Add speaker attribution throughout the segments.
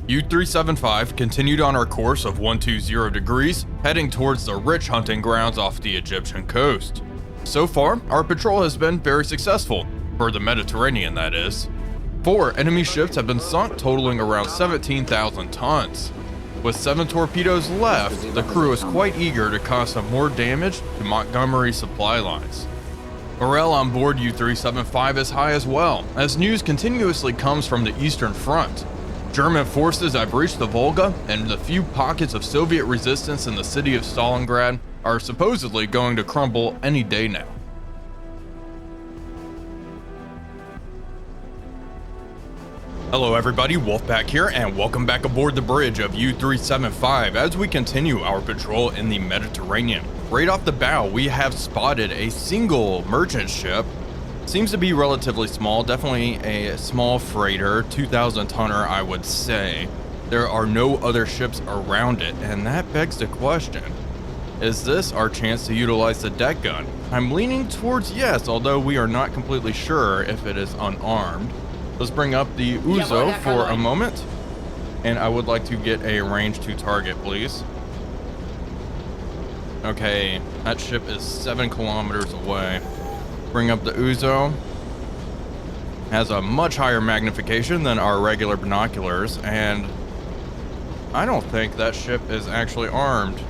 Speaker 1: U-375 continued on our course of 120 degrees, heading towards the rich hunting grounds off the Egyptian coast. So far, our patrol has been very successful, for the Mediterranean that is. 4 enemy ships have been sunk, totaling around 17,000 tons. With 7 torpedoes left, the crew is quite eager to cause some more damage to Montgomery supply lines. Morale on board U-375 is high as well, as news continuously comes from the Eastern Front. German forces have reached the Volga, and the few pockets of Soviet resistance in the city of Stalingrad are supposedly going to crumble any day now. Hello everybody, Wolfpack here, and welcome back aboard the bridge of U-375 as we continue our patrol in the Mediterranean. Right off the bow, we have spotted a single merchant ship. Seems to be relatively small, definitely a small freighter, 2,000 tonner I would say. There are no other ships around it, and that begs the question, is this our chance to utilize the deck gun? I'm leaning towards yes, although we are not completely sure if it is unarmed. Let's bring up the Uzo for a moment, and I would like to get a range to target, please. Okay, that ship is 7 kilometers away. Bring up the Uzo. Has a much higher magnification than our regular binoculars, and I don't think that ship is actually armed.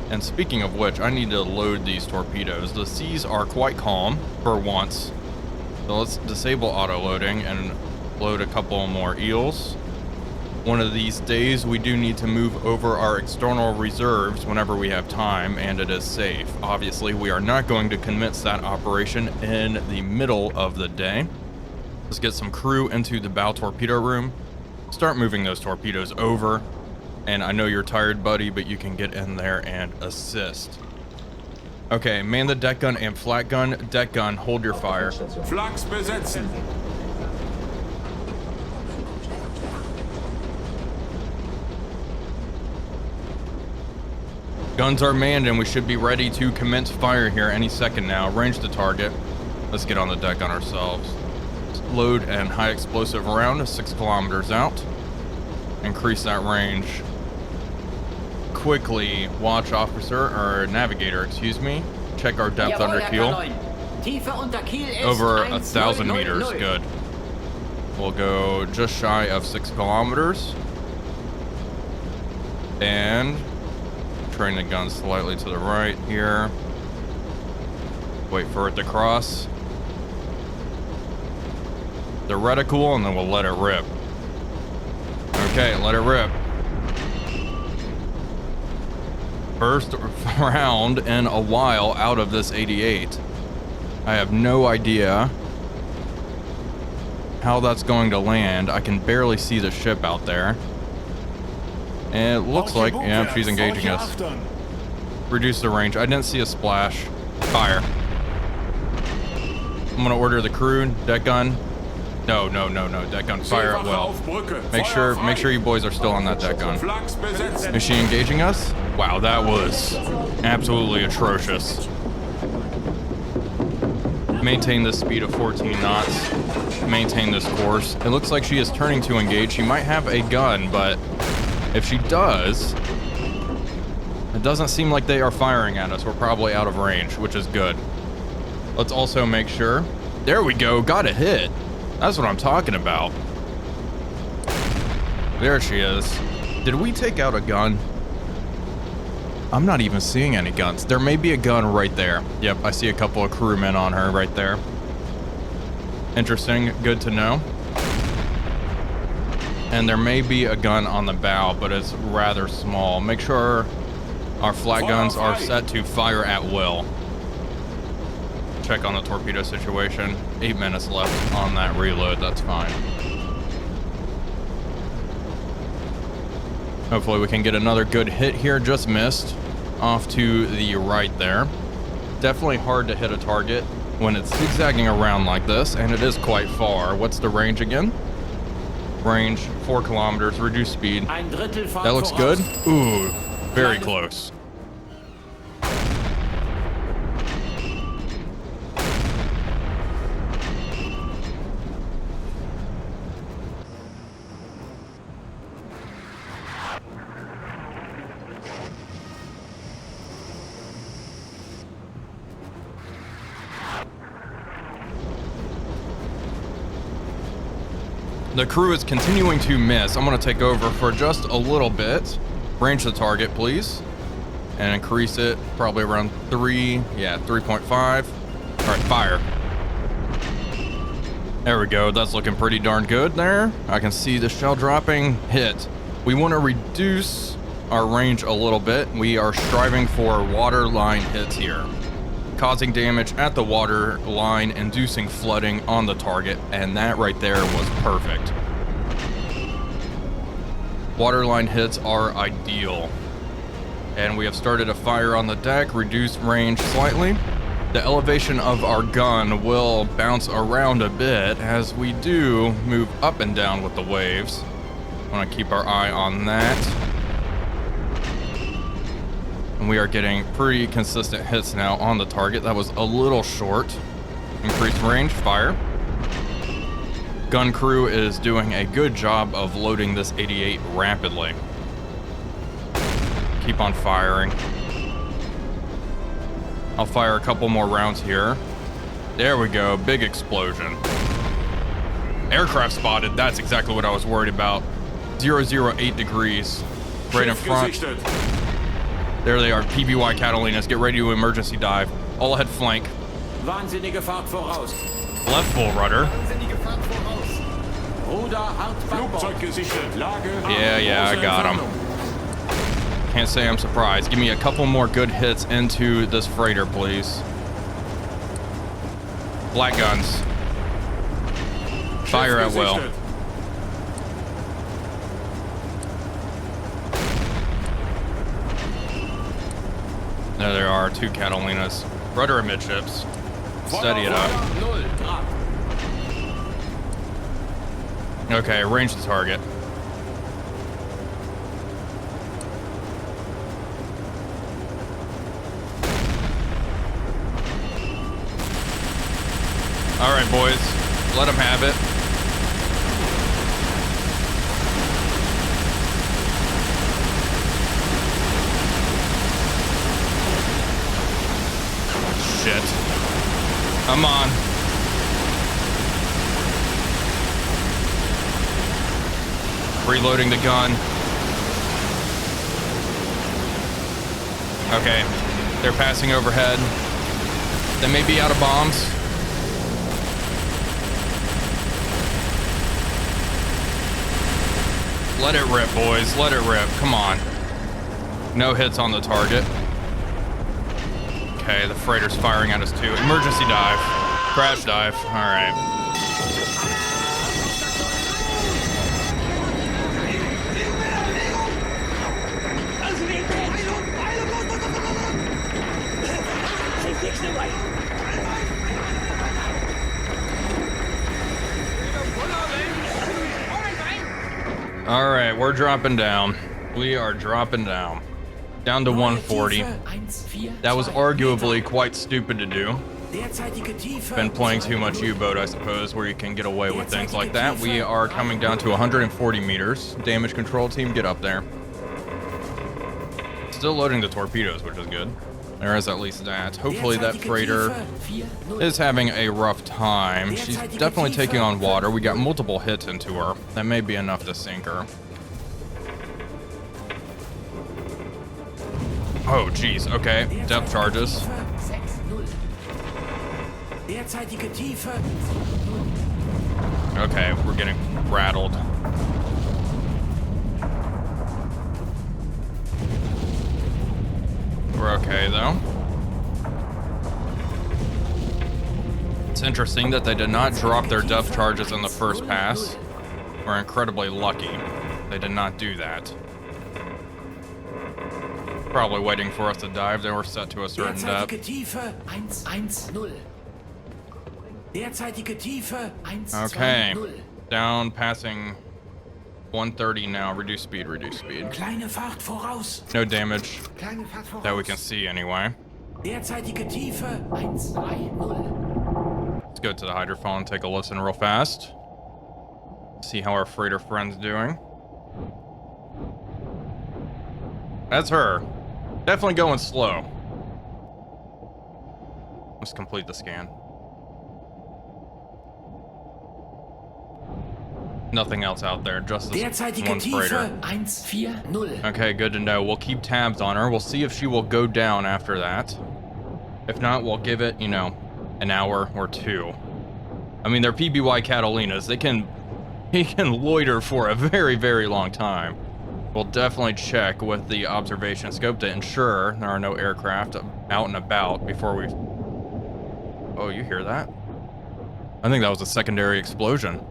Speaker 1: And speaking of which, I need to load these torpedoes. The seas are quite calm for once. So let's disable auto loading and load a couple more eels. One of these days we do need to move over our external reserves whenever we have time and it is safe. Obviously we are not going to commence that operation in the middle of the day. Let's get some crew into the bow torpedo room, start moving those torpedoes over, and I know you're tired buddy, but you can get in there and assist. Okay, man the deck gun and flat gun. Deck gun, hold your fire.
Speaker 2: Flaks besetzen.
Speaker 1: Guns are manned and we should be ready to commence fire here any second now. Range the target. Let's get on the deck on ourselves. Load and high explosive round 6 kilometers out. Increase that range. Quickly, watch officer, or navigator, excuse me. Check our depth under keel. Over 1,000 meters, good. We'll go just shy of 6 kilometers. And train the gun slightly to the right here. Wait for it to cross the reticle and then we'll let it rip. Okay, let it rip. First round in a while out of this 88. I have no idea how that's going to land. I can barely see the ship out there. And it looks like, yeah, she's engaging us. Reduce the range. I didn't see a splash. Fire. I'm gonna order the crew, deck gun. No, deck gun, fire at will. Make sure you boys are still on that deck gun. Is she engaging us? Wow, that was absolutely atrocious. Maintain this speed of 14 knots. Maintain this course. It looks like she is turning to engage. She might have a gun, but if she does, it doesn't seem like they are firing at us. We're probably out of range, which is good. Let's also make sure. There we go, got a hit. That's what I'm talking about. There she is. Did we take out a gun? I'm not even seeing any guns. There may be a gun right there. Yep, I see a couple of crewmen on her right there. Interesting, good to know. And there may be a gun on the bow, but it's rather small. Make sure our flat guns are set to fire at will. Check on the torpedo situation. 8 minutes left on that reload, that's fine. Hopefully we can get another good hit here. Just missed off to the right there. Definitely hard to hit a target when it's zigzagging around like this, and it is quite far. What's the range again? Range 4 kilometers, reduced speed. That looks good. Ooh, very close. The crew is continuing to miss. I'm going to take over for just a little bit. Range the target, please. And increase it probably around 3. Yeah, 3.5. All right, fire. There we go. That's looking pretty darn good there. I can see the shell dropping. Hit. We want to reduce our range a little bit. We are striving for water line hits here, causing damage at the water line, inducing flooding on the target, and that right there was perfect. Waterline hits are ideal. And we have started a fire on the deck, reduced range slightly. The elevation of our gun will bounce around a bit as we do move up and down with the waves. Want to keep our eye on that. And we are getting pretty consistent hits now on the target. That was a little short. Increased range, fire. Gun crew is doing a good job of loading this 88 rapidly. Keep on firing. I'll fire a couple more rounds here. There we go, big explosion. Aircraft spotted, that's exactly what I was worried about. 008 degrees, right in front. There they are, PBY Catalinas, get ready to emergency dive. All ahead flank.
Speaker 2: Wahnsinnige Fahrt voraus.
Speaker 1: Left full rudder. Yeah, I got him. Can't say I'm surprised. Give me a couple more good hits into this freighter, please. Black guns. Fire at will. There there are, 2 Catalinas. Rudder amidships. Steady it up. Okay, range the target. All right, boys, let them have it. Shit. I'm on. Reloading the gun. Okay, they're passing overhead. They may be out of bombs. Let it rip, boys. Let it rip. Come on. No hits on the target. Okay, the freighter's firing at us too. Emergency dive. Crash dive. All right. All right, we're dropping down. We are dropping down. Down to 140. That was arguably quite stupid to do. Been playing too much U-boat, I suppose, where you can get away with things like that. We are coming down to 140 meters. Damage control team, get up there. Still loading the torpedoes, which is good. There is at least that. Hopefully that freighter is having a rough time. She's definitely taking on water. We got multiple hits into her. That may be enough to sink her. Oh, geez. Okay. Depth charges. Okay, we're getting rattled. We're okay, though. It's interesting that they did not drop their depth charges in the first pass. We're incredibly lucky they did not do that. Probably waiting for us to dive. They were set to a certain depth. Okay. Down, passing 130 now. Reduce speed, reduce speed. No damage that we can see anyway. Let's go to the hydrophone, take a listen real fast. See how our freighter friend's doing. That's her. Definitely going slow. Let's complete the scan. Nothing else out there, just this
Speaker 2: Derzeitige
Speaker 1: one freighter.
Speaker 2: Tiefe 140.
Speaker 1: Okay, good to know. We'll keep tabs on her. We'll see if she will go down after that. If not, we'll give it, you know, an hour or two. I mean, they're PBY Catalinas. He can loiter for a very, very long time. We'll definitely check with the observation scope to ensure there are no aircraft out and about before we... Oh, you hear that? I think that was a secondary explosion.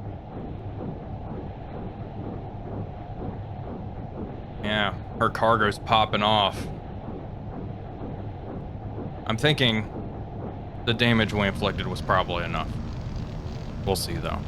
Speaker 1: Yeah, her cargo's popping off. I'm thinking the damage we inflicted was probably enough. We'll see, though.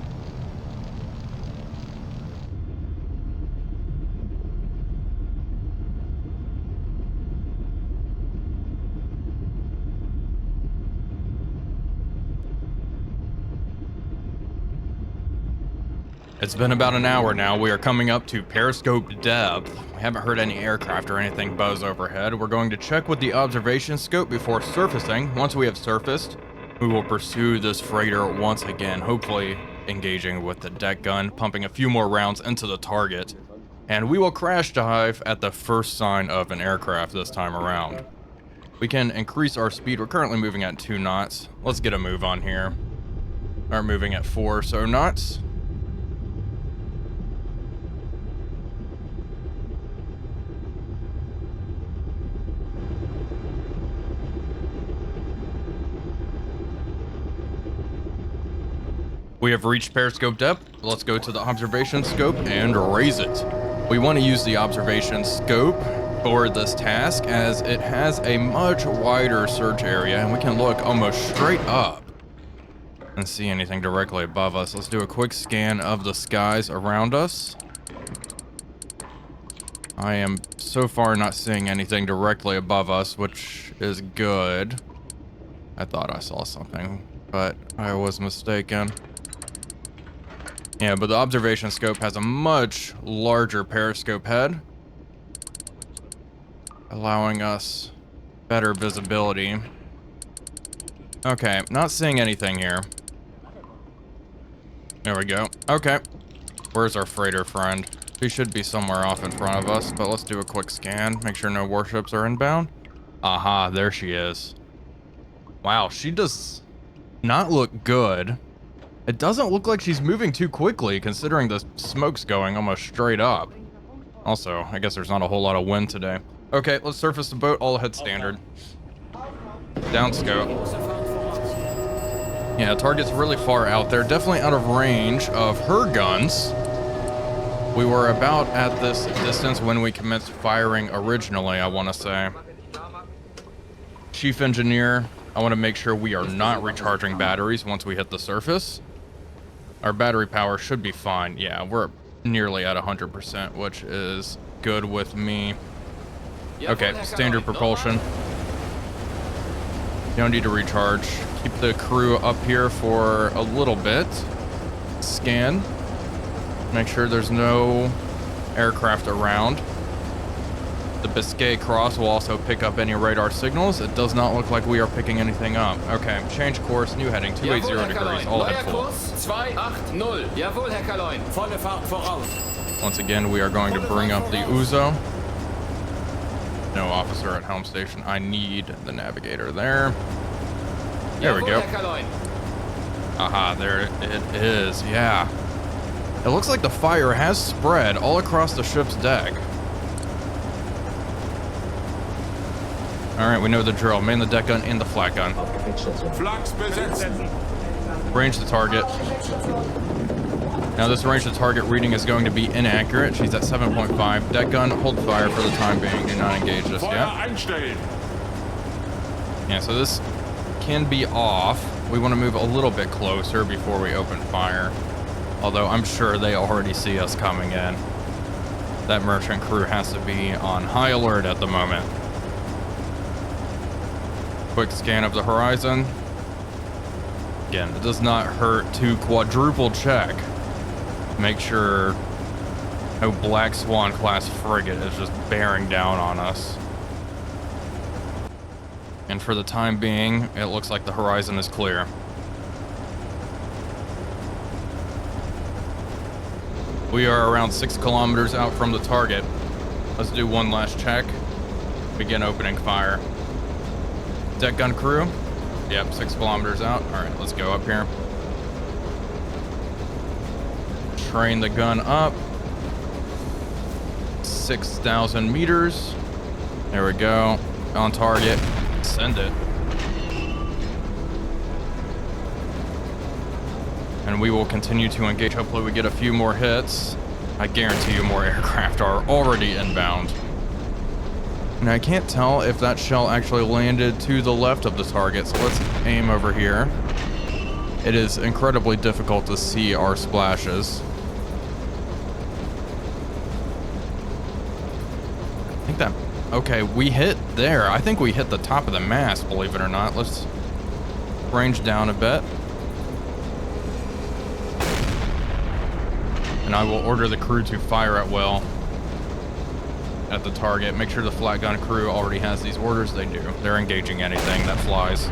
Speaker 1: It's been about an hour now. We are coming up to periscope depth. We haven't heard any aircraft or anything buzz overhead. We're going to check with the observation scope before surfacing. Once we have surfaced, we will pursue this freighter once again, hopefully engaging with the deck gun, pumping a few more rounds into the target. And we will crash dive at the first sign of an aircraft this time around. We can increase our speed. We're currently moving at 2 knots. Let's get a move on here. Are moving at 4 or so knots. We have reached periscope depth. Let's go to the observation scope and raise it. We want to use the observation scope for this task as it has a much wider search area and we can look almost straight up and see anything directly above us. Let's do a quick scan of the skies around us. I am so far not seeing anything directly above us, which is good. I thought I saw something, but I was mistaken. Yeah, but the observation scope has a much larger periscope head, allowing us better visibility. Okay, not seeing anything here. There we go. Okay. Where's our freighter friend? She should be somewhere off in front of us, but let's do a quick scan. Make sure no warships are inbound. Aha, there she is. Wow, she does not look good. It doesn't look like she's moving too quickly, considering the smoke's going almost straight up. Also, I guess there's not a whole lot of wind today. Okay, let's surface the boat, all ahead standard. Down scope. Yeah, target's really far out there, definitely out of range of her guns. We were about at this distance when we commenced firing originally, I want to say. Chief Engineer, I want to make sure we are not recharging batteries once we hit the surface. Our battery power should be fine. Yeah, we're nearly at 100%, which is good with me. Okay, standard propulsion. You don't need to recharge. Keep the crew up here for a little bit. Scan. Make sure there's no aircraft around. The Biscay Cross will also pick up any radar signals. It does not look like we are picking anything up. Okay, change course, new heading, 280 degrees, all head full.
Speaker 2: 280. Jawohl, Herr Kaloin. Volle Fahrt voraus.
Speaker 1: Once again, we are going to bring up the Uzo. No officer at helm station. I need the navigator there. There we go. Aha, there it is, yeah. It looks like the fire has spread all across the ship's deck. All right, we know the drill. Man the deck gun and the flat gun. Range the target. Now this range to target reading is going to be inaccurate. She's at 7.5. Deck gun, hold fire for the time being. Do not engage this yet. Yeah, so this can be off. We want to move a little bit closer before we open fire. Although I'm sure they already see us coming in. That merchant crew has to be on high alert at the moment. Quick scan of the horizon. Again, it does not hurt to quadruple check. Make sure no Black Swan class frigate is just bearing down on us. And for the time being, it looks like the horizon is clear. We are around 6 kilometers out from the target. Let's do one last check. Begin opening fire. Deck gun crew. Yep, 6 kilometers out. All right, let's go up here. Train the gun up. 6,000 meters. There we go. On target. Send it. And we will continue to engage. Hopefully we get a few more hits. I guarantee you more aircraft are already inbound. And I can't tell if that shell actually landed to the left of the target, so let's aim over here. It is incredibly difficult to see our splashes. I think that... Okay, we hit there. I think we hit the top of the mast, believe it or not. Let's range down a bit. And I will order the crew to fire at will at the target. Make sure the flat gun crew already has these orders. They do. They're engaging anything that flies.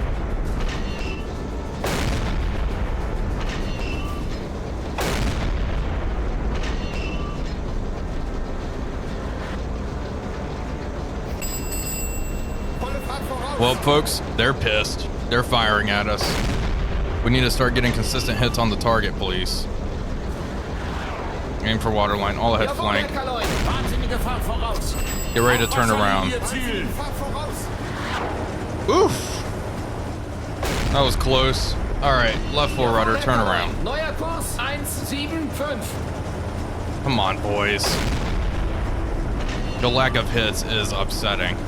Speaker 1: Well, folks, they're pissed. They're firing at us. We need to start getting consistent hits on the target, please. Aim for waterline, all ahead flank. Get ready to turn around. Oof! That was close. Alright, left full rudder, turn around. Come on, boys. The lack of hits is upsetting.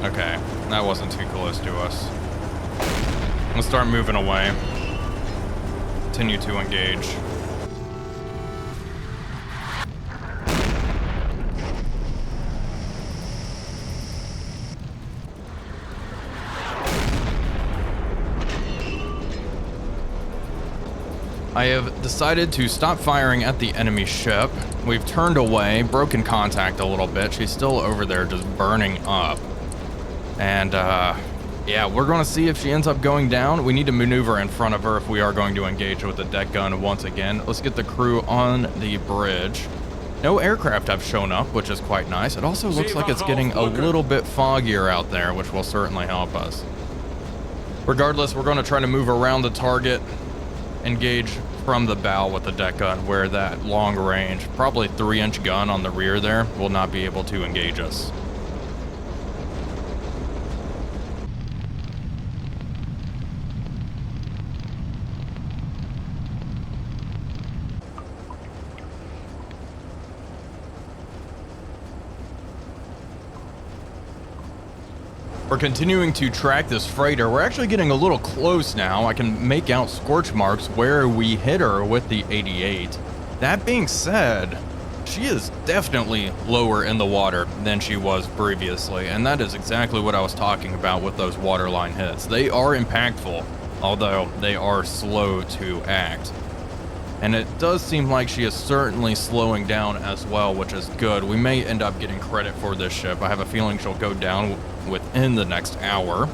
Speaker 1: Okay, that wasn't too close to us. Let's start moving away. Continue to engage. I have decided to stop firing at the enemy ship. We've turned away, broken contact a little bit. She's still over there just burning up. And yeah, we're gonna see if she ends up going down. We need to maneuver in front of her if we are going to engage with the deck gun once again. Let's get the crew on the bridge. No aircraft have shown up, which is quite nice. It also looks like it's getting a little bit foggier out there, which will certainly help us. Regardless, we're gonna try to move around the target, engage from the bow with the deck gun, where that long range, probably 3-inch gun on the rear there, will not be able to engage us. We're continuing to track this freighter. We're actually getting a little close now. I can make out scorch marks where we hit her with the 88. That being said, she is definitely lower in the water than she was previously, and that is exactly what I was talking about with those waterline hits. They are impactful, although they are slow to act. And it does seem like she is certainly slowing down as well, which is good. We may end up getting credit for this ship. I have a feeling she'll go down within the next hour.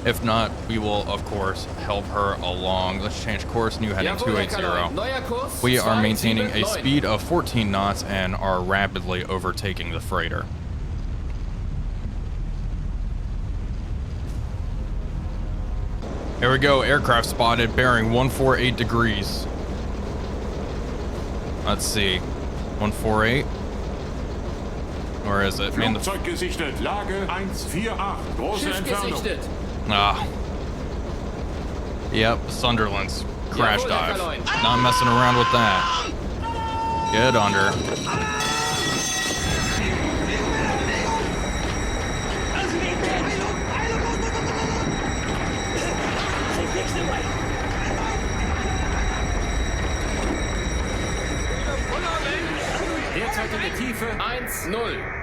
Speaker 1: If not, we will, of course, help her along. Let's change course, new heading 280. We are maintaining a speed of 14 knots and are rapidly overtaking the freighter. Here we go, aircraft spotted, bearing 148 degrees. Let's see, 148. Where is it? Man,
Speaker 3: Flugzeug gesichtet, Lage 148, große Entfernung.
Speaker 1: Ah. Yep, Sunderland's crash dive. Not messing around with that. Get under.
Speaker 2: Derzeitige Tiefe 1-0.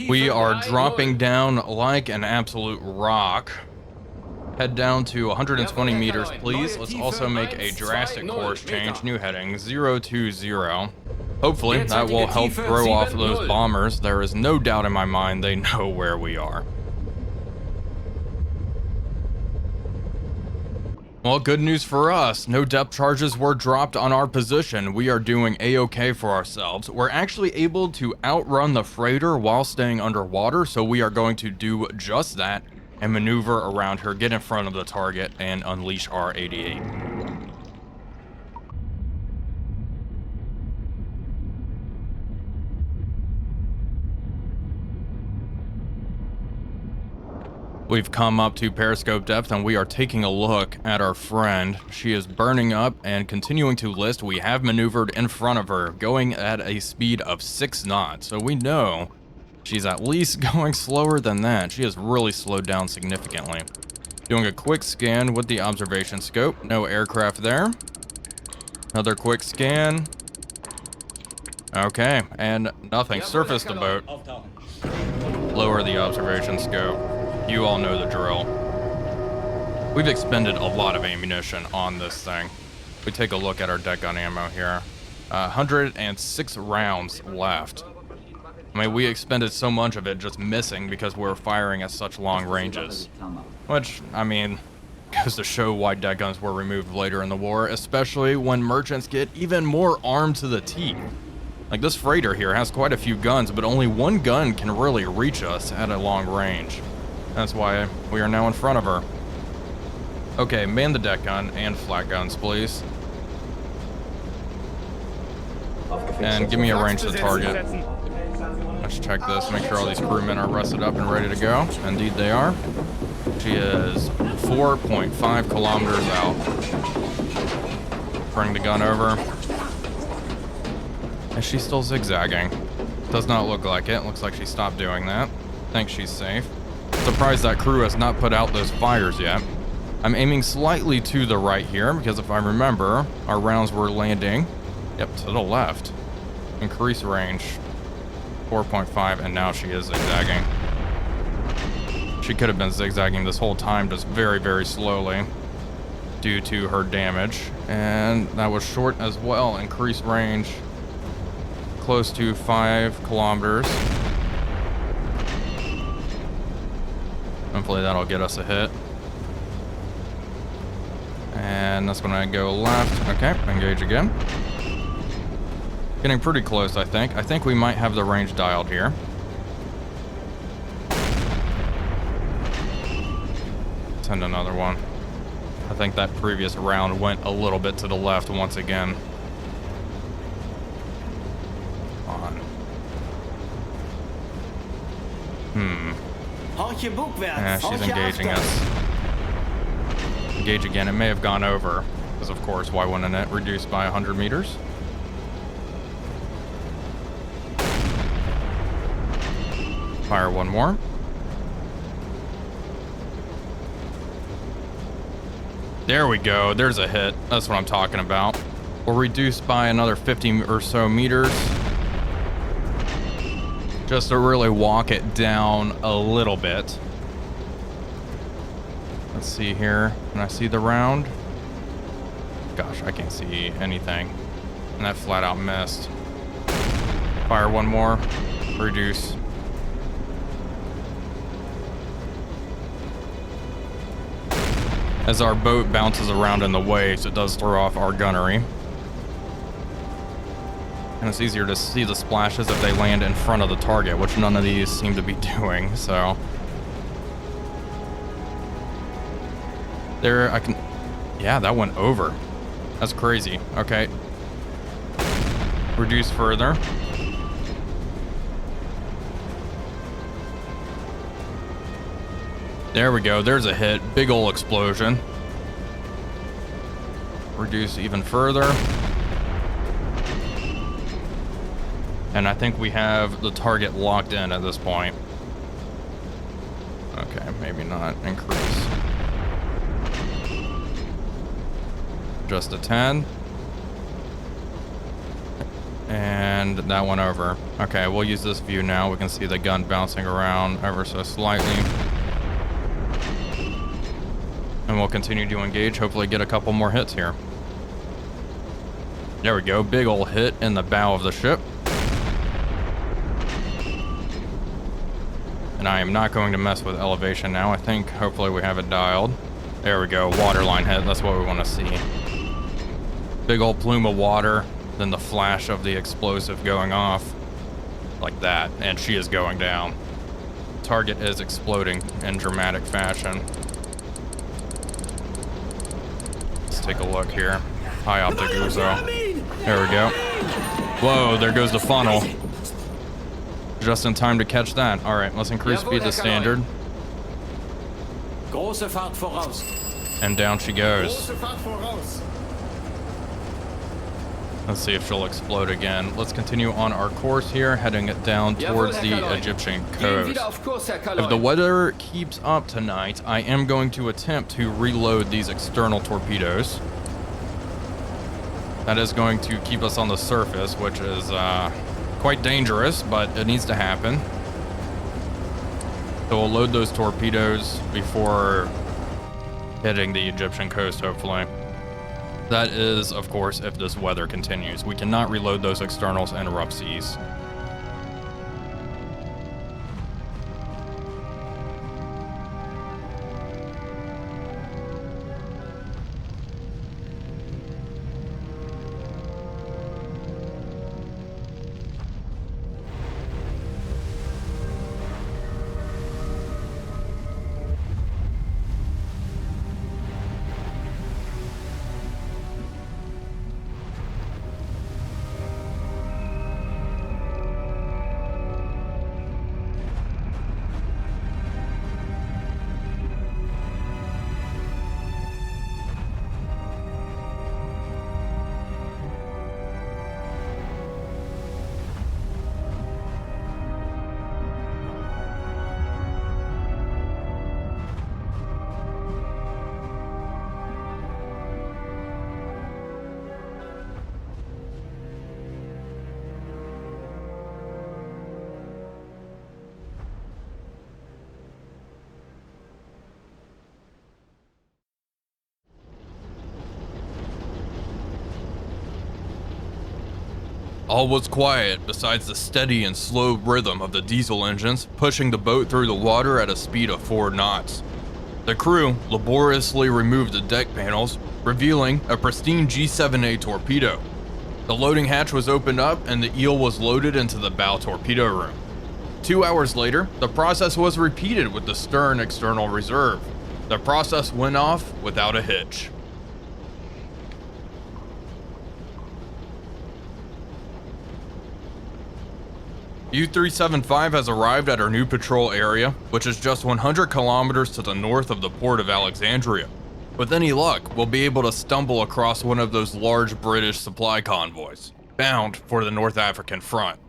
Speaker 1: We are dropping down like an absolute rock. Head down to 120 meters, please. Let's also make a drastic course change. New heading 020. Hopefully, that will help throw off those bombers. There is no doubt in my mind they know where we are. Well, good news for us. No depth charges were dropped on our position. We are doing A-OK for ourselves. We're actually able to outrun the freighter while staying underwater, so we are going to do just that and maneuver around her, get in front of the target, and unleash our 88. We've come up to periscope depth and we are taking a look at our friend. She is burning up and continuing to list. We have maneuvered in front of her, going at a speed of 6 knots. So we know she's at least going slower than that. She has really slowed down significantly. Doing a quick scan with the observation scope. No aircraft there. Another quick scan. Okay, and nothing. Surface the boat. Lower the observation scope. You all know the drill. We've expended a lot of ammunition on this thing. We take a look at our deck gun ammo here. 106 rounds left. I mean, we expended so much of it just missing because we're firing at such long ranges. Which, I mean, goes to show why deck guns were removed later in the war, especially when merchants get even more armed to the teeth. Like, this freighter here has quite a few guns, but only one gun can really reach us at a long range. That's why we are now in front of her. Okay, man the deck gun and flat guns, please. And give me a range to target. Let's check this, make sure all these crewmen are rested up and ready to go. Indeed they are. She is 4.5 kilometers out. Bring the gun over. Is she still zigzagging? Does not look like it. Looks like she stopped doing that. Thinks she's safe. Surprised that crew has not put out those fires yet. I'm aiming slightly to the right here because if I remember, our rounds were landing, yep, to the left. Increase range, 4.5, and now she is zigzagging. She could have been zigzagging this whole time, just very, very slowly due to her damage. And that was short as well. Increased range, close to 5 kilometers. Hopefully that'll get us a hit. And that's gonna go left. Okay, engage again. Getting pretty close, I think. I think we might have the range dialed here. Send another one. I think that previous round went a little bit to the left once again. On. Yeah, she's engaging us. Engage again. It may have gone over, because of course, why wouldn't it reduce by 100 meters? Fire one more. There we go. There's a hit. That's what I'm talking about. We'll reduce by another 50 or so meters. Just to really walk it down a little bit. Let's see here. Can I see the round? Gosh, I can't see anything. And that flat out missed. Fire one more. Reduce. As our boat bounces around in the waves, it does throw off our gunnery. And it's easier to see the splashes if they land in front of the target, which none of these seem to be doing, so. There, I can, yeah, that went over. That's crazy. Okay. Reduce further. There we go. There's a hit. Big ol' explosion. Reduce even further. And I think we have the target locked in at this point. Okay, maybe not. Increase. Just a 10. And that went over. Okay, we'll use this view now. We can see the gun bouncing around ever so slightly. And we'll continue to engage, hopefully get a couple more hits here. There we go. Big ol' hit in the bow of the ship. And I am not going to mess with elevation now. I think hopefully we have it dialed. There we go. Waterline hit. That's what we want to see. Big old plume of water. Then the flash of the explosive going off. Like that. And she is going down. Target is exploding in dramatic fashion. Let's take a look here. High optic Uzo. There we go. Whoa, there goes the funnel. Just in time to catch that. All right, let's increase speed to standard.
Speaker 2: Große Fahrt voraus.
Speaker 1: And down she goes.
Speaker 2: Große Fahrt voraus.
Speaker 1: Let's see if she'll explode again. Let's continue on our course here, heading down towards the Egyptian coast. If the weather keeps up tonight, I am going to attempt to reload these external torpedoes. That is going to keep us on the surface, which is quite dangerous, but it needs to happen. So we'll load those torpedoes before hitting the Egyptian coast, hopefully. That is, of course, if this weather continues. We cannot reload those externals in rough seas. All was quiet besides the steady and slow rhythm of the diesel engines pushing the boat through the water at a speed of 4 knots. The crew laboriously removed the deck panels, revealing a pristine G7A torpedo. The loading hatch was opened up and the eel was loaded into the bow torpedo room. 2 hours later, the process was repeated with the stern external reserve. The process went off without a hitch. U-375 has arrived at our new patrol area, which is just 100 kilometers to the north of the port of Alexandria. With any luck, we'll be able to stumble across one of those large British supply convoys, bound for the North African front.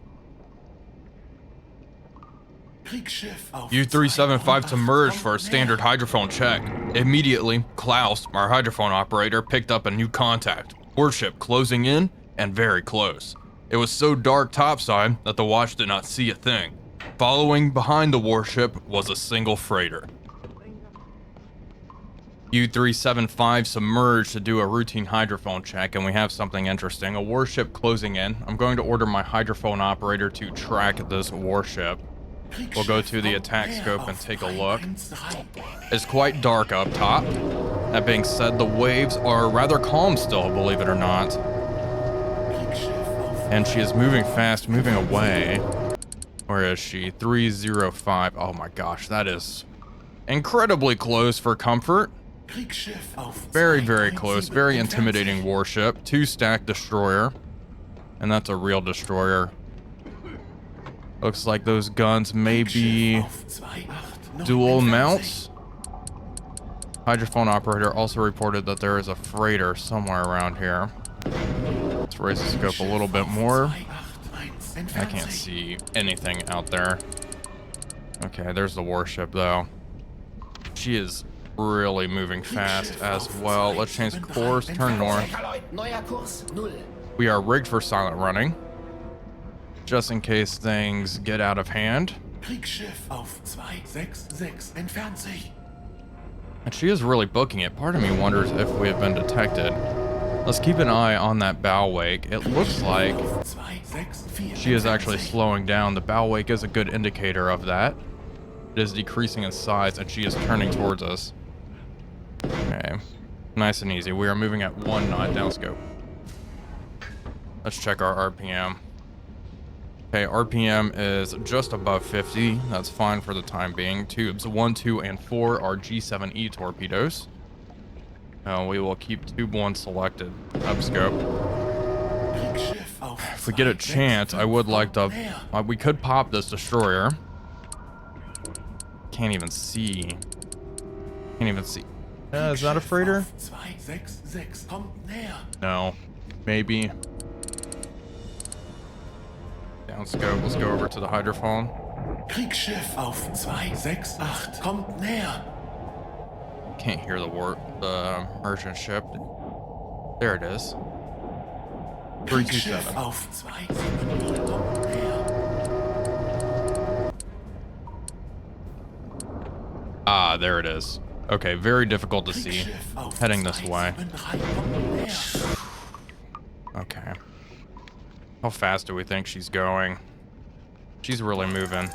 Speaker 1: U-375 submerged for a standard hydrophone check. Immediately, Klaus, our hydrophone operator, picked up a new contact. Warship closing in and very close. It was so dark topside that the watch did not see a thing. Following behind the warship was a single freighter. U-375 submerged to do a routine hydrophone check, and we have something interesting. A warship closing in. I'm going to order my hydrophone operator to track this warship. We'll go to the attack scope and take a look. It's quite dark up top. That being said, the waves are rather calm still, believe it or not. And she is moving fast, moving away. Where is she? 305. Oh my gosh, that is incredibly close for comfort. Very, very close. Very intimidating warship. 2-stack destroyer. And that's a real destroyer. Looks like those guns may be dual mounts. Hydrophone operator also reported that there is a freighter somewhere around here. Let's raise the scope a little bit more. I can't see anything out there. Okay, there's the warship though. She is really moving fast as well. Let's change course, turn north. We are rigged for silent running, just in case things get out of hand. And she is really booking it. Part of me wonders if we have been detected. Let's keep an eye on that bow wake. It looks like she is actually slowing down. The bow wake is a good indicator of that. It is decreasing in size, and she is turning towards us. Okay. Nice and easy. We are moving at 1 knot downscope. Let's check our RPM. Okay, RPM is just above 50. That's fine for the time being. Tubes 1, 2, and 4 are G7E torpedoes. We will keep tube 1 selected. Upscope. If we get a chance, I would like to... we could pop this destroyer. Can't even see. Can't even see. Is that a freighter? No. Maybe. Downscope. Let's go over to the hydrophone.
Speaker 4: Kriegsschiff auf 268 kommt näher.
Speaker 1: Can't hear the Wort, the merchant ship. There it is. 327.
Speaker 4: Auf 270 kommt näher.
Speaker 1: Ah, there it is. Okay, very difficult to see. Heading this way. Okay. How fast do we think she's going? She's really moving.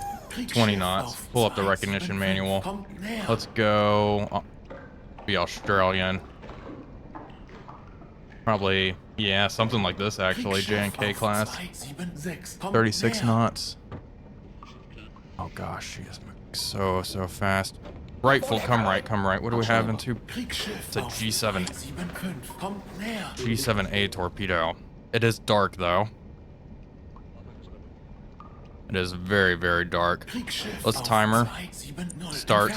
Speaker 1: 20 knots. Pull up the recognition manual. Let's go. Be Australian. Probably, yeah, something like this actually. J&K class. 36 knots. Oh gosh, she is moving so fast. Right, full, come right, come right. What do we have in two? It's a G7A torpedo. It is dark though. It is very, very dark. Let's timer. Start.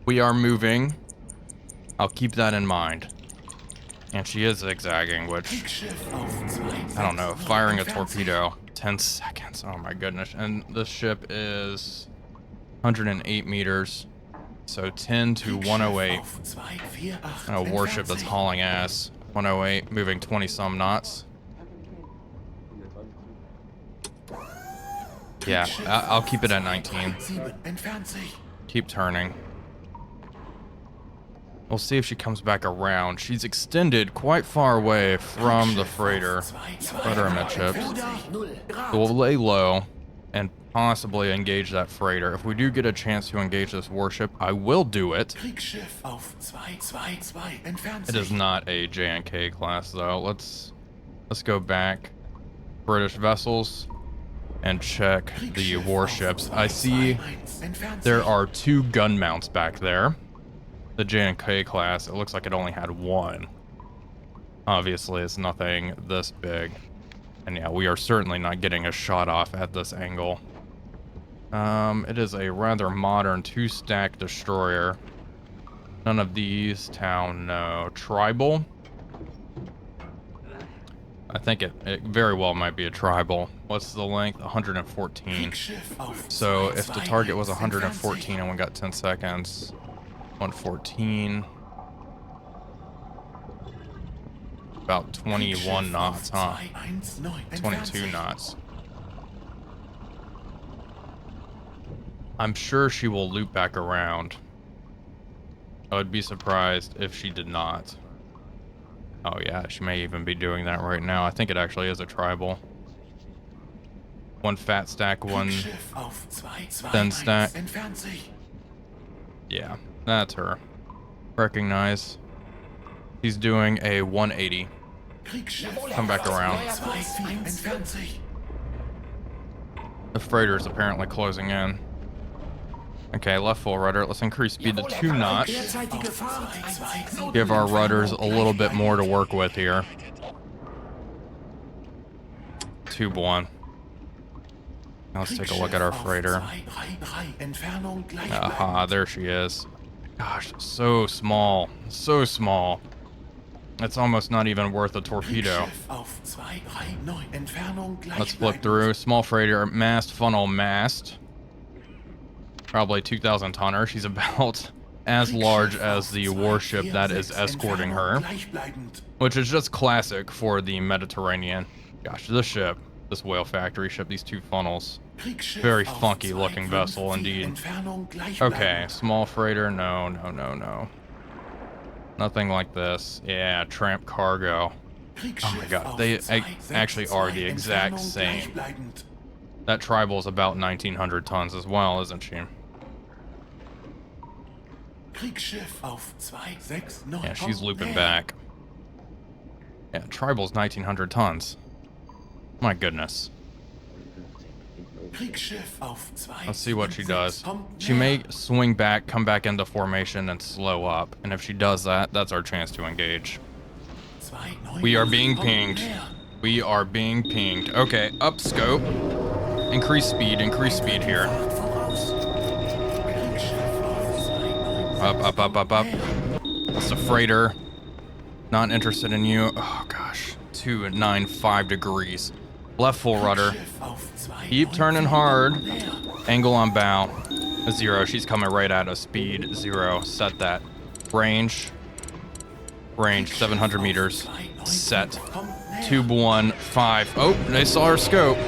Speaker 1: We are moving. I'll keep that in mind. And she is zigzagging, which, I don't know, firing a torpedo. 10 seconds, oh my goodness. And this ship is 108 meters. So 10 to 108. A warship that's hauling ass. 108, moving 20 some knots. Yeah, I'll keep it at 19. Keep turning. We'll see if she comes back around. She's extended quite far away from the freighter amidships. So we'll lay low and possibly engage that freighter. If we do get a chance to engage this warship, I will do it. It is not a J&K class though. Let's go back. British vessels. And check the warships. I see there are 2 gun mounts back there. The J&K class, it looks like it only had 1. Obviously, it's nothing this big. And yeah, we are certainly not getting a shot off at this angle. It is a rather modern 2-stack destroyer. None of these town, no. Tribal. I think it very well might be a tribal. What's the length? 114. So if the target was 114 and we got 10 seconds, 114. About 21 knots, huh? 22 knots. I'm sure she will loop back around. I would be surprised if she did not. Oh yeah, she may even be doing that right now. I think it actually is a tribal. 1 fat stack, 1 thin stack. Yeah, that's her. Recognize. She's doing a 180. Come back around. The freighter is apparently closing in. Okay, left full rudder. Let's increase speed to 2 knots. Give our rudders a little bit more to work with here. Tube 1. Now let's take a look at our freighter. Aha, there she is. Gosh, so small. So small. It's almost not even worth a torpedo. Let's flip through. Small freighter, mast, funnel, mast. Probably 2,000 tonner. She's about as large as the warship that is escorting her, which is just classic for the Mediterranean. Gosh, this ship, this whale factory ship, these 2 funnels, very funky looking vessel indeed. Okay, small freighter, no. Nothing like this. Yeah, tramp cargo. Oh my god, they actually are the exact same. That tribal is about 1,900 tons as well, isn't she? Yeah, she's looping back. Yeah, tribal's 1,900 tons. My goodness. Let's see what she does. She may swing back, come back into formation, and slow up. And if she does that, that's our chance to engage. We are being pinged. We are being pinged. Okay, up scope. Increase speed here. Up. That's a freighter. Not interested in you. Oh gosh. 295 degrees. Left full rudder. Keep turning hard. Angle on bow. 0. She's coming right at us. Speed 0. Set that. Range 700 meters. Set. Tube 1, 5. Oh, they saw our scope.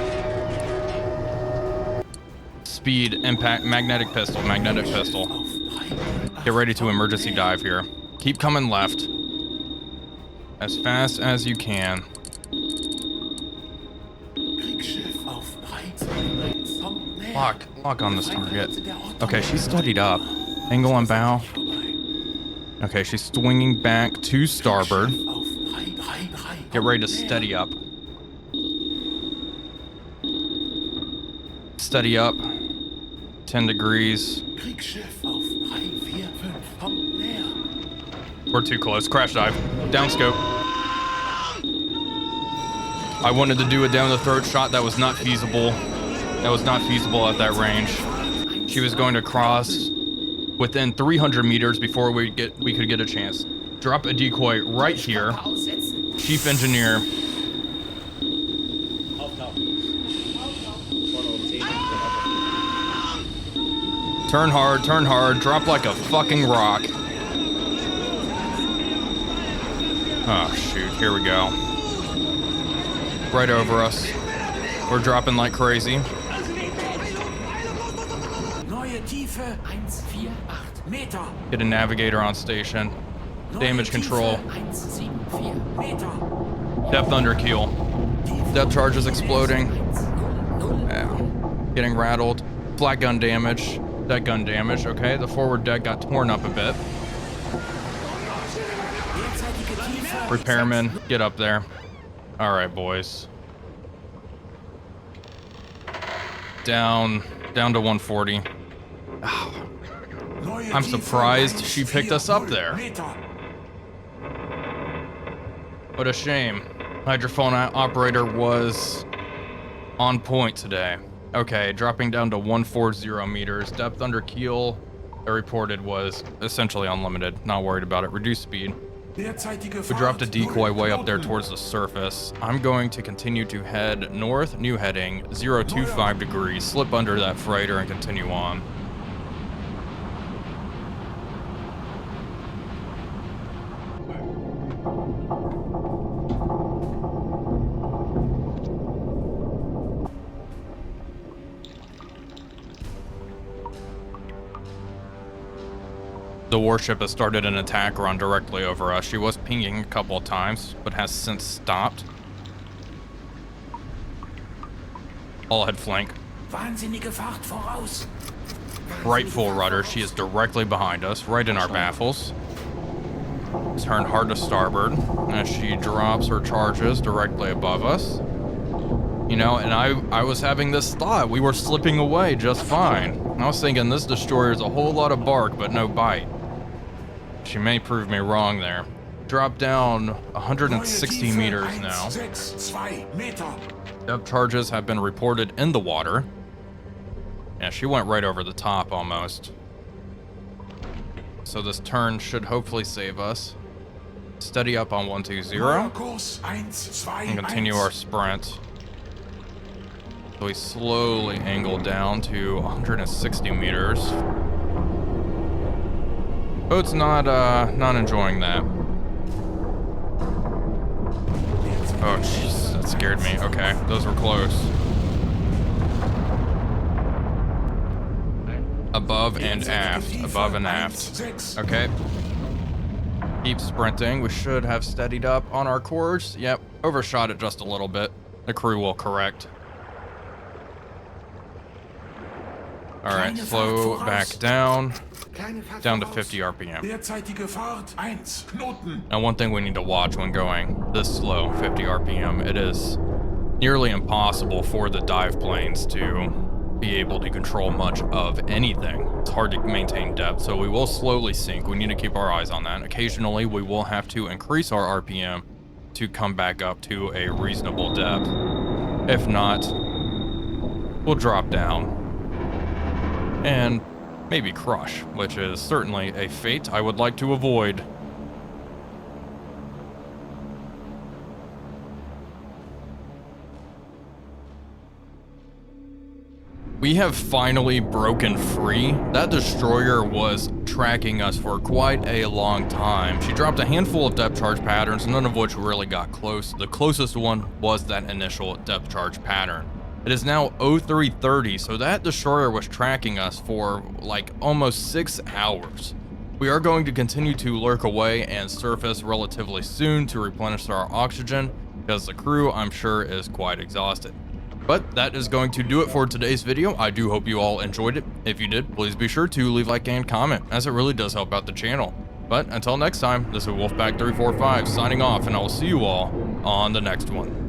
Speaker 1: Speed, impact, magnetic pistol. Get ready to emergency dive here. Keep coming left. As fast as you can. Lock on this target. Okay, she's steadied up. Angle on bow. Okay, she's swinging back to starboard. Get ready to steady up. Steady up. 10 degrees. We're too close. Crash dive. Down scope. I wanted to do a down the throat shot. That was not feasible. At that range. She was going to cross within 300 meters before we could get a chance. Drop a decoy right here. Chief engineer. Turn hard, drop like a fucking rock. Oh shoot, here we go. Right over us. We're dropping like crazy. Get a navigator on station. Damage control. Depth under keel. Depth charge is exploding. Yeah. Getting rattled. Flat gun damage. Deck gun damage. Okay, the forward deck got torn up a bit. Repairman, get up there. All right, boys. Down to 140. Oh, I'm surprised she picked us up there. What a shame. Hydrophone operator was on point today. Okay, dropping down to 140 meters. Depth under keel, I reported, was essentially unlimited. Not worried about it. Reduced speed. We dropped a decoy way up there towards the surface. I'm going to continue to head north, new heading, 025 degrees, slip under that freighter and continue on. The warship has started an attack run directly over us. She was pinging a couple of times, but has since stopped. All ahead flank. Right full rudder. She is directly behind us, right in our baffles. Turn hard to starboard as she drops her charges directly above us. You know, and I was having this thought. We were slipping away just fine. I was thinking this destroyer is a whole lot of bark, but no bite. She may prove me wrong there. Drop down 160 meters now. Depth charges have been reported in the water. Yeah, she went right over the top almost. So this turn should hopefully save us. Steady up on 120. And continue our sprint. So we slowly angle down to 160 meters. Boat's not enjoying that. Oh jeez, that scared me. Okay, those were close. Above and aft. Okay. Keep sprinting. We should have steadied up on our course. Yep, overshot it just a little bit. The crew will correct. All right, slow back down to 50 RPM.
Speaker 3: Derzeitige Fahrt 1 Knoten.
Speaker 1: Now, one thing we need to watch when going this slow, 50 RPM, it is nearly impossible for the dive planes to be able to control much of anything. It's hard to maintain depth, so we will slowly sink. We need to keep our eyes on that. Occasionally, we will have to increase our RPM to come back up to a reasonable depth. If not, we'll drop down and maybe crush, which is certainly a fate I would like to avoid. We have finally broken free. That destroyer was tracking us for quite a long time. She dropped a handful of depth charge patterns, none of which really got close. The closest one was that initial depth charge pattern. It is now 0330, so that destroyer was tracking us for like almost 6 hours. We are going to continue to lurk away and surface relatively soon to replenish our oxygen, because the crew, I'm sure, is quite exhausted. But that is going to do it for today's video. I do hope you all enjoyed it. If you did, please be sure to leave a like and comment, as it really does help out the channel. But until next time, this is Wolfpack345 signing off, and I will see you all on the next one.